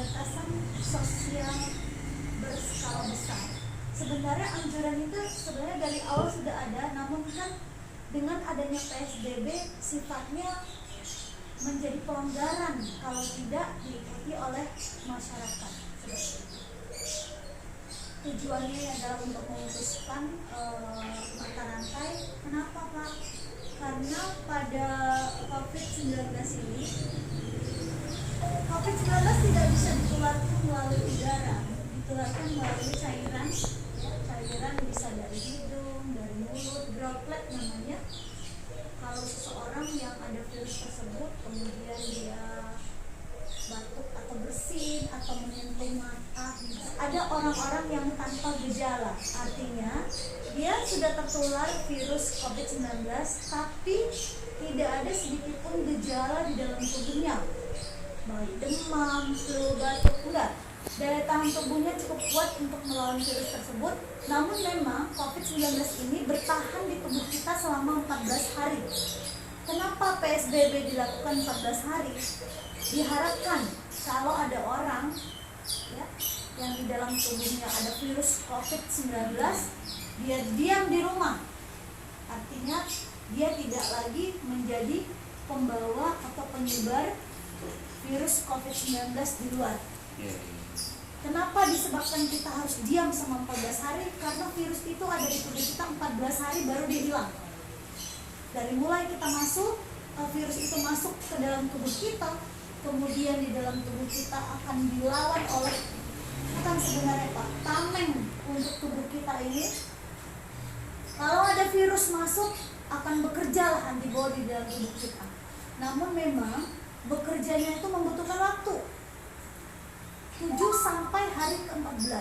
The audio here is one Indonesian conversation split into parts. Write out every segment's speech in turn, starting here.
pembatasan sosial berskala besar. Sebenarnya anjuran itu sebenarnya dari awal sudah ada, namun kan dengan adanya PSBB sifatnya menjadi pelonggaran kalau tidak diikuti oleh masyarakat. Tujuannya adalah untuk memutuskan mata rantai. Kenapa Pak? Karena pada COVID-19 ini, COVID-19 tidak bisa ditularkan melalui udara, ditularkan melalui cairan. Cairan bisa dari hidung, dari mulut, droplet namanya. Kalau seseorang yang ada virus tersebut kemudian dia batuk atau bersin atau menyentuh mata, ada orang-orang yang tanpa gejala, artinya dia sudah tertular virus COVID-19 tapi tidak ada sedikitpun gejala di dalam tubuhnya, baik demam, flu, batuk, enggak. Daya tahan tubuhnya cukup kuat untuk melawan virus tersebut. Namun memang COVID-19 ini bertahan di tubuh kita selama 14 hari. Kenapa PSBB dilakukan 14 hari? Diharapkan kalau ada orang ya, yang di dalam tubuhnya ada virus COVID-19, dia diam di rumah. Artinya dia tidak lagi menjadi pembawa atau penyebar virus COVID-19 di luar. Kenapa disebabkan kita harus diam selama 14 hari? Karena virus itu ada di tubuh kita 14 hari baru dia hilang. Dari mulai kita masuk, virus itu masuk ke dalam tubuh kita, kemudian di dalam tubuh kita akan dilawan oleh, bukan sebenarnya Pak, tameng untuk tubuh kita ini. Kalau ada virus masuk, akan bekerjalah antibodi dalam tubuh kita. Namun memang bekerjanya itu membutuhkan waktu 7 sampai hari ke-14.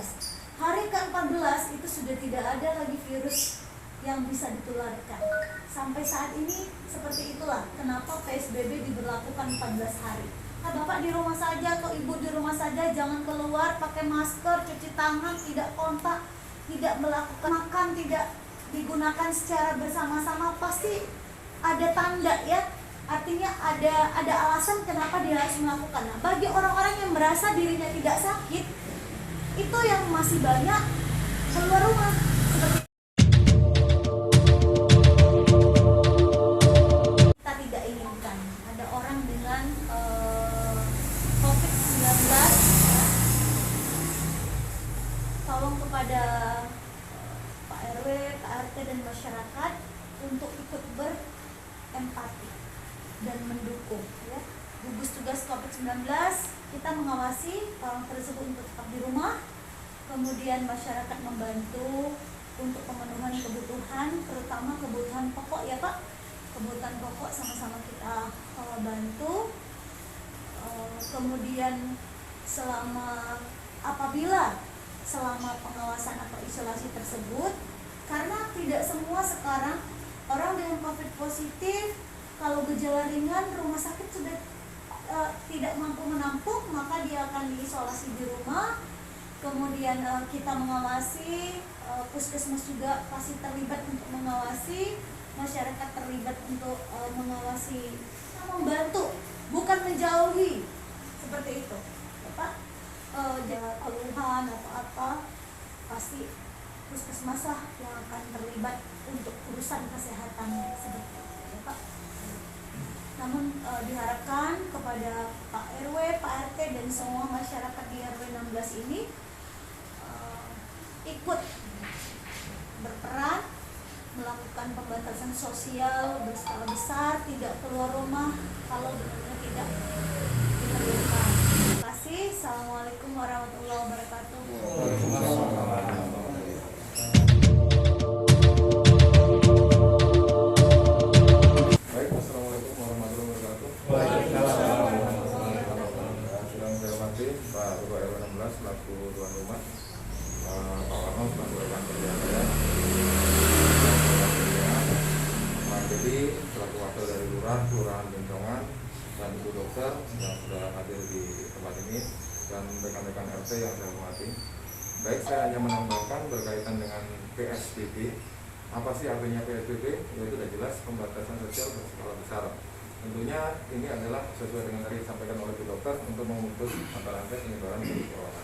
Hari ke-14 itu sudah tidak ada lagi virus yang bisa ditularkan. Sampai saat ini seperti itulah kenapa PSBB diberlakukan 14 hari. Bapak di rumah saja atau ibu di rumah saja, jangan keluar, pakai masker, cuci tangan, tidak kontak, tidak melakukan makan, tidak digunakan secara bersama-sama. Pasti ada tanda ya, artinya ada alasan kenapa dia harus melakukan. Nah, bagi orang-orang yang merasa dirinya tidak sakit, itu yang masih banyak keluar rumah. Kita tidak inginkan ada orang dengan COVID-19. Tolong kepada Pak RW, Pak RT dan masyarakat untuk ikut berempati dan mendukung ya. Gugus tugas COVID-19 kita mengawasi orang tersebut untuk tetap di rumah, kemudian masyarakat membantu untuk pemenuhan kebutuhan, terutama kebutuhan pokok ya Pak. Kebutuhan pokok sama-sama kita bantu. Kemudian apabila selama pengawasan atau isolasi tersebut, karena tidak semua sekarang orang dengan COVID positif, kalau gejala ringan rumah sakit sudah tidak mampu menampung, maka dia akan diisolasi di rumah. Kemudian kita mengawasi, puskesmas juga pasti terlibat untuk mengawasi, masyarakat terlibat untuk mengawasi, membantu, bukan menjauhi seperti itu. Bapak keluhan atau apa, pasti puskesmas lah yang akan terlibat untuk urusan kesehatan seperti itu, Pak. Namun diharapkan kepada Pak RW, Pak RT dan semua masyarakat di RW 16 ini ikut berperan melakukan pembatasan sosial berskala besar, tidak keluar rumah kalau benar-benar tidak diperlukan. Terima kasih. Assalamualaikum warahmatullahi wabarakatuh. Pak Ketua RW 16 selaku tuan rumah, Pak Warno selaku rekan kerja saya, Pak Dedi selaku wakil dari Lurah, Kelurahan Bencongan, dan Ibu Dokter yang sudah hadir di tempat ini, dan rekan-rekan RT yang saya hormati. Baik, saya hanya menambahkan berkaitan dengan PSBB. Apa sih artinya PSBB? Ya sudah jelas, pembatasan sosial berskala besar. tentunya ini adalah sesuai dengan tadi disampaikan oleh Bu Dokter untuk memutus mata rantai penyebaran virus corona.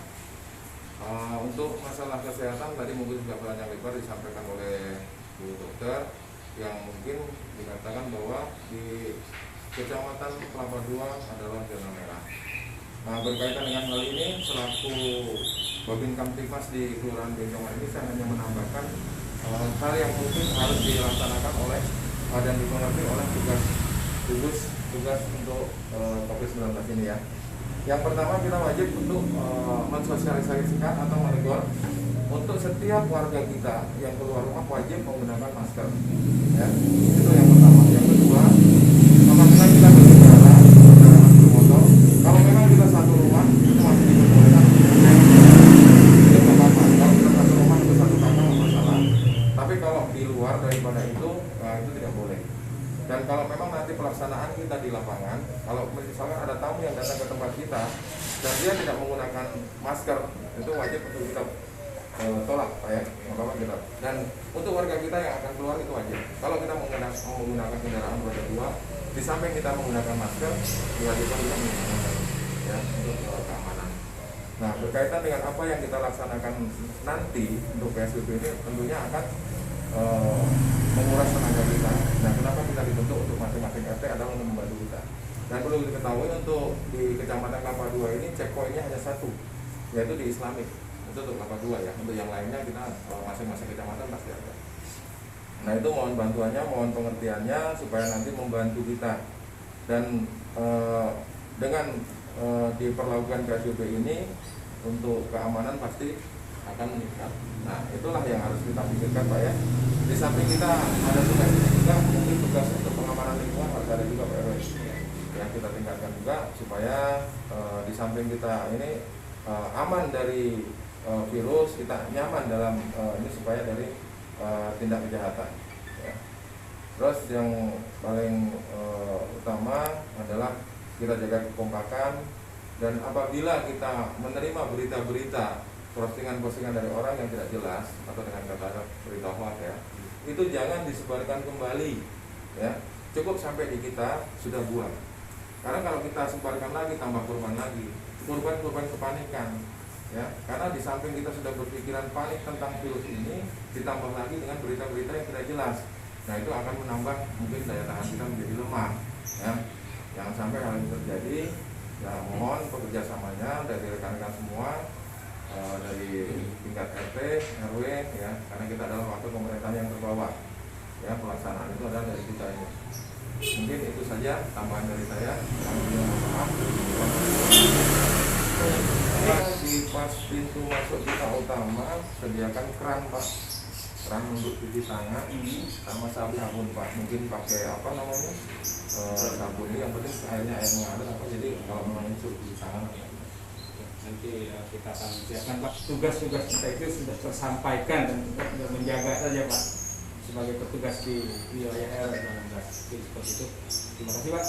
Untuk masalah kesehatan tadi mungkin sudah panjang lebar disampaikan oleh Bu Dokter, yang mungkin dikatakan bahwa di Kecamatan Kelapa II adalah zona merah. Nah, berkaitan dengan hal ini, selaku Babin Kamtibmas di Kelurahan Bencongan ini, saya hanya menambahkan hal yang mungkin harus dilaksanakan oleh dan dimengerti oleh tugas untuk COVID-19 ini ya. Yang pertama, kita wajib untuk mensosialisasikan atau menegur untuk setiap warga kita yang keluar rumah wajib menggunakan masker. Ya, itu yang pertama. Yang kedua, apabila kita berbicara kendaraan bermotor, kalau memang kita satu rumah itu masih diperbolehkan. Itu nggak apa-apa. Kalau kita satu rumah itu satu kakak nggak masalah. Tapi kalau di luar daripada itu tidak boleh. Dan kalau memang nanti pelaksanaan kita di lapangan, kalau misalkan ada tamu yang datang ke tempat kita dan dia tidak menggunakan masker, itu wajib untuk kita tolak, Pak ya, kita. Dan untuk warga kita yang akan keluar itu wajib. Kalau kita menggunakan kendaraan roda 2, di samping kita menggunakan masker, diwajibkan juga menggunakan masker, ya, untuk keamanan. Nah, berkaitan dengan apa yang kita laksanakan nanti untuk PSBB ini, tentunya akan menguras tenaga kita. Nah, kenapa kita dibentuk untuk masing-masing RT adalah untuk membantu kita. Dan perlu diketahui untuk di Kecamatan Kelapa II ini checkpointnya hanya satu, yaitu di Islamik. Itu untuk Kelapa II ya. Untuk yang lainnya kita masing-masing kecamatan pasti ada. Nah, itu mohon bantuannya, mohon pengertiannya supaya nanti membantu kita. Dan dengan diperlakukan PSBB ini untuk keamanan pasti akan meningkat. Nah, itulah yang harus kita pikirkan, Pak ya. Di samping kita ada tugas juga, mungkin tugas untuk pengamanan lingkungan harus ada juga, Pak RW. Ya, kita tingkatkan juga supaya di samping kita ini aman dari virus, kita nyaman dalam ini supaya dari tindak kejahatan. Ya. Terus yang paling utama adalah kita jaga kekompakan, dan apabila kita menerima berita-berita postingan-postingan dari orang yang tidak jelas atau dengan kata berita hoax ya, itu jangan disebarkan kembali ya, cukup sampai di kita sudah buang. Karena kalau kita sebarkan lagi tambah korban lagi, korban kepanikan ya, karena di samping kita sudah berpikiran panik tentang virus ini, ditambah lagi dengan berita-berita yang tidak jelas. Nah, itu akan menambah mungkin daya tahan kita menjadi lemah ya. Jangan sampai hal ini terjadi. Ya, mohon bekerjasamanya dari rekan-rekan semua, dari tingkat RT, RW ya, karena kita adalah wakil pemerintahan yang terbawah ya, pelaksanaan itu adalah dari kita ini. Mungkin itu saja tambahan dari saya. Maaf. Di pas pintu masuk kita utama sediakan keran, Pak, keran untuk cuci tangan sama sabun, Pak. Mungkin pakai apa namanya sabun ini, yang penting airnya air mengalir apa, jadi kalau memang itu cuci tangan nanti kita akan siapkan, Pak. Tugas-tugas kita itu sudah tersampaikan dan kita sudah menjaga saja, Pak, sebagai petugas di wilayah RW 16 seperti itu. Terima kasih, Pak.